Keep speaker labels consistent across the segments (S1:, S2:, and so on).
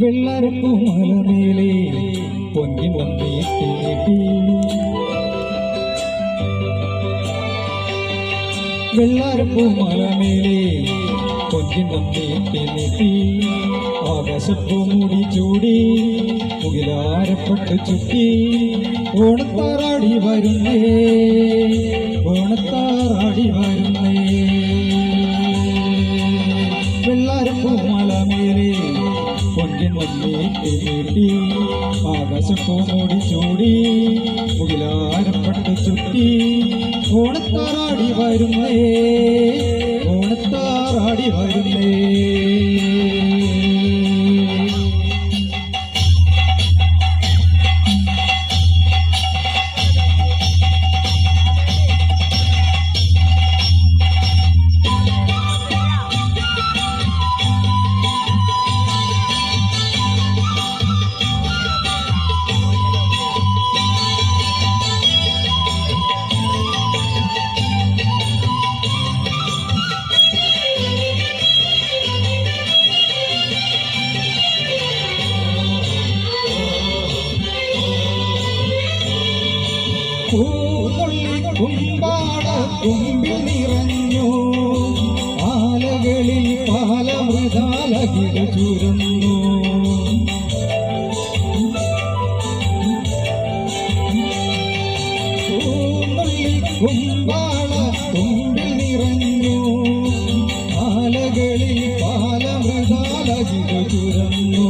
S1: വെള്ളാരപ്പൂമലമേലെ പൊന്നിൻ വന്നിട്ടേട്ടി വെള്ളാരപ്പൂമലമേലെ പൊന്നിൻ വന്നിട്ടേട്ടി ആകാശപ്പൂ മുടി ചൂടി മുകിലാരപ്പെട്ട് ചുറ്റി ഓണത്താറാടി വരുന്നേ ഓണത്താറാടി വരുന്നേ വെള്ളാരപ്പൂമലമേലെ പൊന്നിൻ വന്നിട്ടേട്ടി ആകാശപ്പൂ മുടി ചൂടി മുകിലാരപ്പെട്ട് ചുറ്റി ഓണത്താറാടി വരുന്നേ ഓണത്താറാടി വരുന്നേ കുമ്പാട കുമ്പിൽ നിറഞ്ഞു ആലകളിൽ പാലമൃതാലകിട ചുരുന്നു കുമ്പാട കുമ്പിൽ നിറഞ്ഞു ആലകളിൽ പാലമൃതാലകിട ചുരുന്നു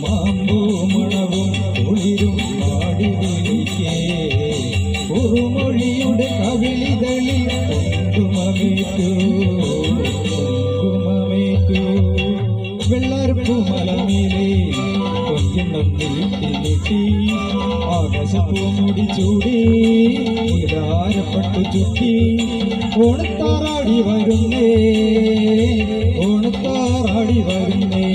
S1: മാമ്പൂ മണവും കുളിരും പാടി വിളിക്കേ കുറുമൊഴിയുടെ കവിളികളിൽ കുങ്കുമമേറ്റു കുങ്കുമമേറ്റു വെള്ളാരപ്പൂമലമേലെ പൊന്നിനം നീട്ടി ആകാശപ്പൂ മുടി ചൂടി ഇതാരപ്പെട്ടു ചുറ്റി ഓണത്താറാടി വരുന്നേ ഓണത്താറാടി വരുന്നേ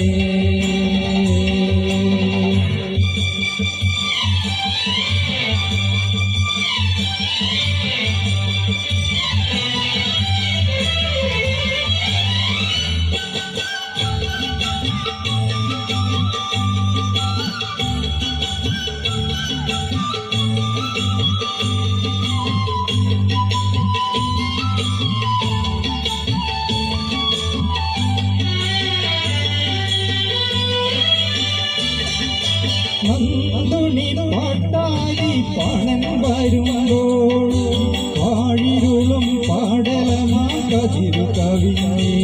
S1: നന്ദുണി പാട്ടായി പണൻ വരുമ്പോൾ പാഴിരുളും പാടലമാ കതിരു കവിഞ്ഞേ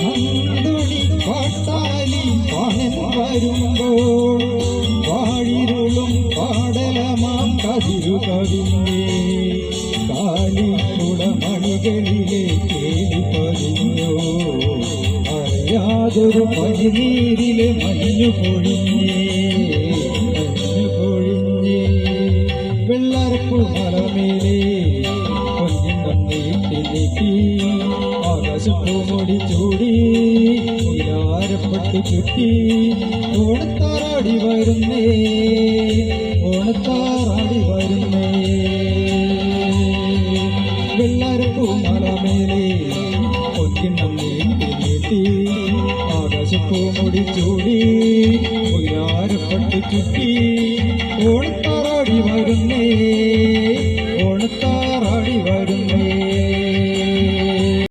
S1: നന്ദുണി പാട്ടായി പണൻ വരുമ്പോൾ പാഴിരുളും പാടലമാ കതിരു കവിഞ്ഞേ കാലിക്കുടമണികളിലെ കേളി പതിഞ്ഞോ യാതൊരു പനിനീരിലെ മഞ്ഞു പൊഴിഞ്ഞേ വെള്ളാരപ്പൂമലമേലെ പൊന്നിനം നീട്ടി ആകാശപ്പൂ മുടി ചൂടി ഇലാരപ്പെട്ട് ചുറ്റി ഓണത്താറാടി വരുന്നേ ഓണത്താറാടി വരുന്നേ വെള്ളാരപ്പൂമലമേലെ പൊന്നിനം നീട്ടി ആകാശപ്പൂ മുടി ചൂടി ഉയരപ്പെട്ട് ചുറ്റി ഓണത്താറാടി വരുന്നേ